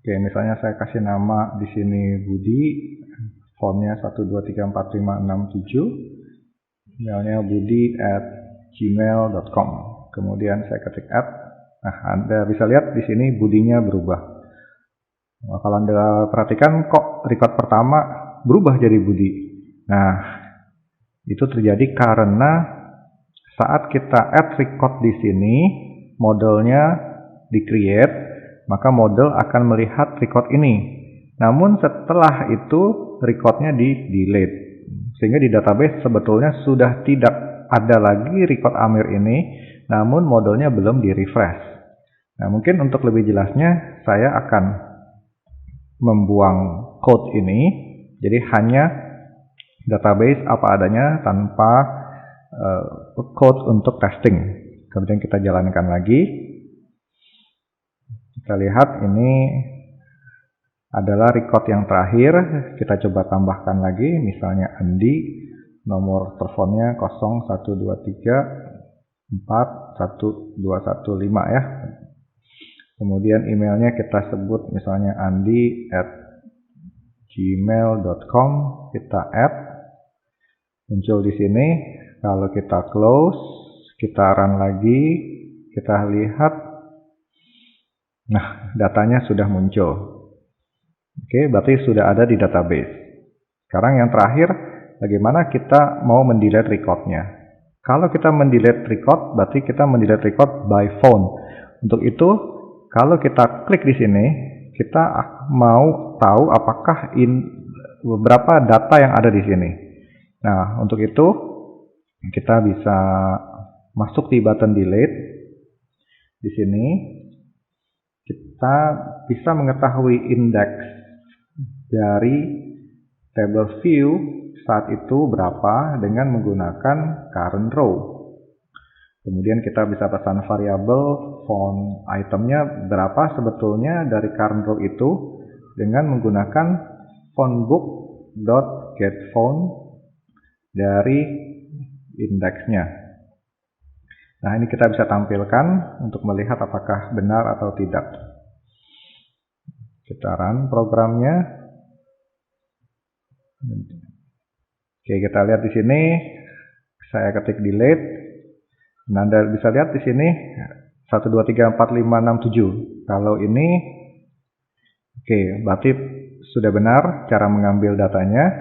Oke, misalnya saya kasih nama di sini Budi, fontnya 12345667, emailnya budi@gmail.com. Kemudian saya ketik add. Nah, Anda bisa lihat di sini Budinya berubah. Nah, kalau Anda perhatikan kok record pertama berubah jadi Budi. Nah, itu terjadi karena saat kita add record di sini, modelnya di-create, maka model akan melihat record ini. Namun setelah itu recordnya di-delete. Sehingga di database sebetulnya sudah tidak ada lagi record Amir ini, namun modelnya belum di-refresh. Nah, mungkin untuk lebih jelasnya saya akan membuang code ini, jadi hanya database apa adanya tanpa code untuk testing. Kemudian kita jalankan lagi. Kita lihat ini adalah record yang terakhir. Kita coba tambahkan lagi, misalnya Andi, nomor teleponnya 0123411215 ya. Kemudian emailnya kita sebut misalnya andi@gmail.com, kita add, muncul di sini. Kalau kita close, kita run lagi, kita lihat, nah datanya sudah muncul. Oke, berarti sudah ada di database. Sekarang yang terakhir, bagaimana kita mau mendelete recordnya. Kalau kita mendelete record, berarti kita mendelete record by phone. Untuk itu, kalau kita klik di sini, kita mau tahu apakah beberapa data yang ada di sini. Nah, untuk itu kita bisa masuk di button delete. Di sini kita bisa mengetahui indeks dari table view saat itu berapa dengan menggunakan current row. Kemudian kita bisa pesan variabel font itemnya berapa sebetulnya dari current row itu dengan menggunakan fontbook.getFont dari indeksnya. Nah, ini kita bisa tampilkan untuk melihat apakah benar atau tidak. Kita run programnya. Oke, kita lihat di sini. Saya ketik delete. Nah, Anda bisa lihat di sini 12345667. Kalau ini, oke, berarti sudah benar cara mengambil datanya.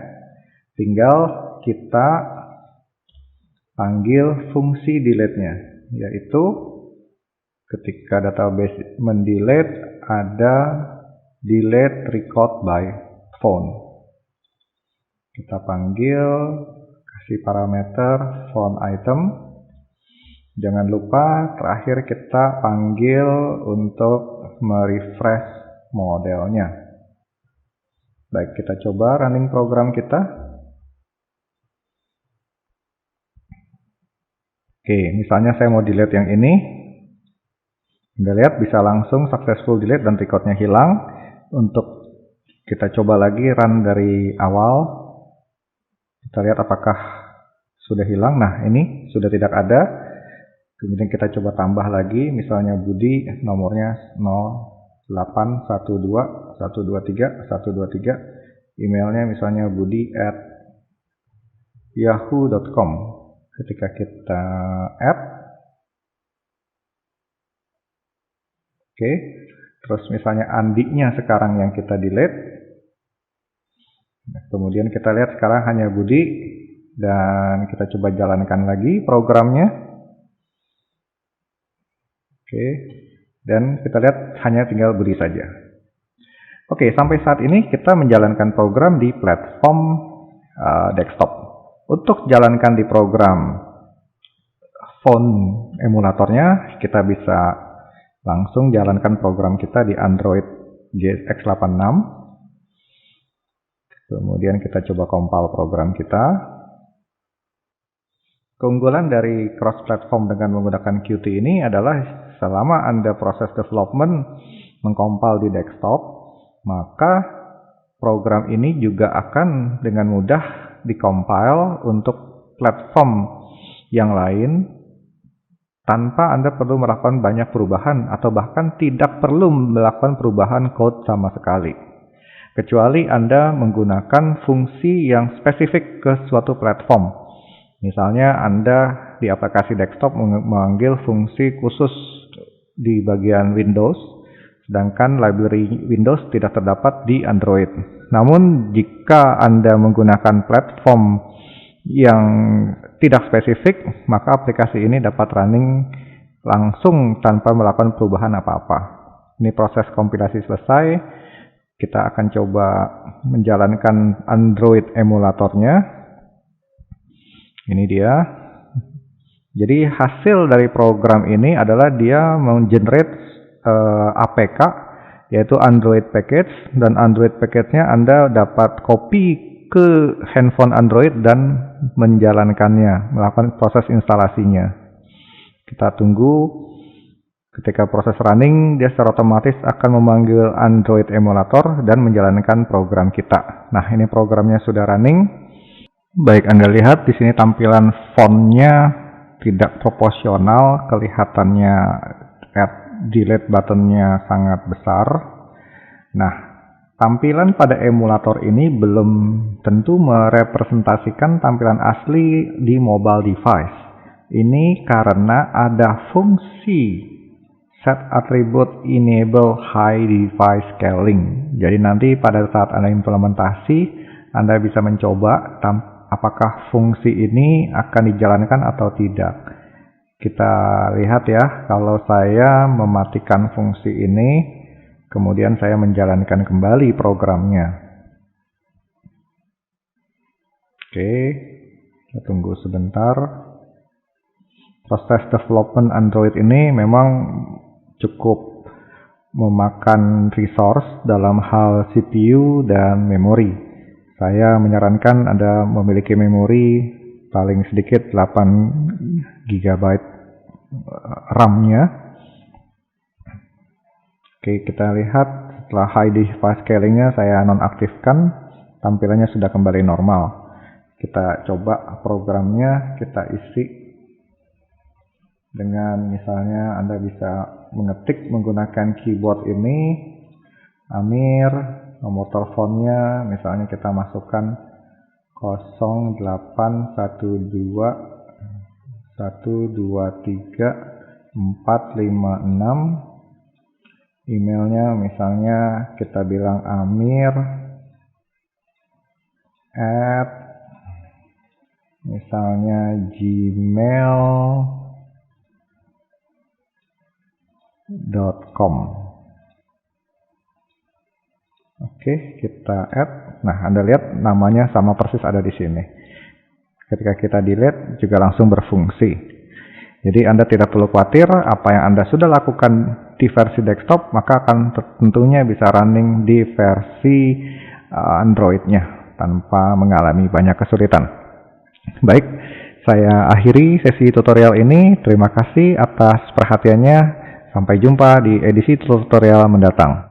Tinggal kita panggil fungsi delete-nya, yaitu ketika database mendelete ada delete record by phone. Kita panggil, kasih parameter font item. Jangan lupa terakhir kita panggil untuk merefresh modelnya. Baik, kita coba running program kita. Oke, misalnya saya mau delete yang ini. Anda lihat bisa langsung successful delete dan recordnya hilang. Untuk kita coba lagi run dari awal. Kita lihat apakah sudah hilang. Nah, ini sudah tidak ada. Kemudian kita coba tambah lagi, misalnya Budi, nomornya 0812123123, emailnya misalnya budi@yahoo.com. Ketika kita add, oke, terus misalnya Andi-nya sekarang yang kita delete. Nah, kemudian kita lihat sekarang hanya Budi, dan kita coba jalankan lagi programnya. Oke, dan kita lihat hanya tinggal Budi saja. Oke, sampai saat ini kita menjalankan program di platform desktop. Untuk jalankan di program phone emulatornya, kita bisa langsung jalankan program kita di Android x86. Kemudian kita coba compile program kita. Keunggulan dari cross-platform dengan menggunakan Qt ini adalah selama Anda proses development mengcompile di desktop, maka program ini juga akan dengan mudah dikompile untuk platform yang lain tanpa Anda perlu melakukan banyak perubahan atau bahkan tidak perlu melakukan perubahan code sama sekali. Kecuali Anda menggunakan fungsi yang spesifik ke suatu platform. Misalnya Anda di aplikasi desktop memanggil fungsi khusus di bagian Windows, sedangkan library Windows tidak terdapat di Android. Namun jika Anda menggunakan platform yang tidak spesifik, maka aplikasi ini dapat running langsung tanpa melakukan perubahan apa-apa. Ini proses kompilasi selesai. Kita akan coba menjalankan Android emulatornya. Ini dia. Jadi hasil dari program ini adalah dia menggenerate APK, yaitu Android package, dan Android package-nya Anda dapat copy ke handphone Android dan menjalankannya, melakukan proses instalasinya. Kita tunggu. Ketika proses running, dia secara otomatis akan memanggil Android emulator dan menjalankan program kita. Nah, ini programnya sudah running. Baik, Anda lihat di sini tampilan fontnya tidak proporsional, kelihatannya add delete buttonnya sangat besar. Nah, tampilan pada emulator ini belum tentu merepresentasikan tampilan asli di mobile device. Ini karena ada fungsi set attribute enable high device scaling. Jadi nanti pada saat Anda implementasi, Anda bisa mencoba apakah fungsi ini akan dijalankan atau tidak. Kita lihat ya, kalau saya mematikan fungsi ini, kemudian saya menjalankan kembali programnya. Oke, kita tunggu sebentar. Proses development Android ini memang cukup memakan resource dalam hal CPU dan memori. Saya menyarankan Anda memiliki memori paling sedikit 8 GB RAM-nya. Oke, kita lihat setelah high device scaling-nya saya nonaktifkan, tampilannya sudah kembali normal. Kita coba programnya, kita isi dengan misalnya Anda bisa mengetik menggunakan keyboard ini, Amir, nomor teleponnya misalnya kita masukkan 0812 123 456, emailnya misalnya kita bilang Amir at misalnya gmail.com. Oke, kita add. Nah, Anda lihat namanya sama persis ada di sini. Ketika kita delete juga langsung berfungsi. Jadi Anda tidak perlu khawatir, apa yang Anda sudah lakukan di versi desktop maka akan tentunya bisa running di versi Android-nya tanpa mengalami banyak kesulitan. Baik, saya akhiri sesi tutorial ini. Terima kasih atas perhatiannya. Sampai jumpa di edisi tutorial mendatang.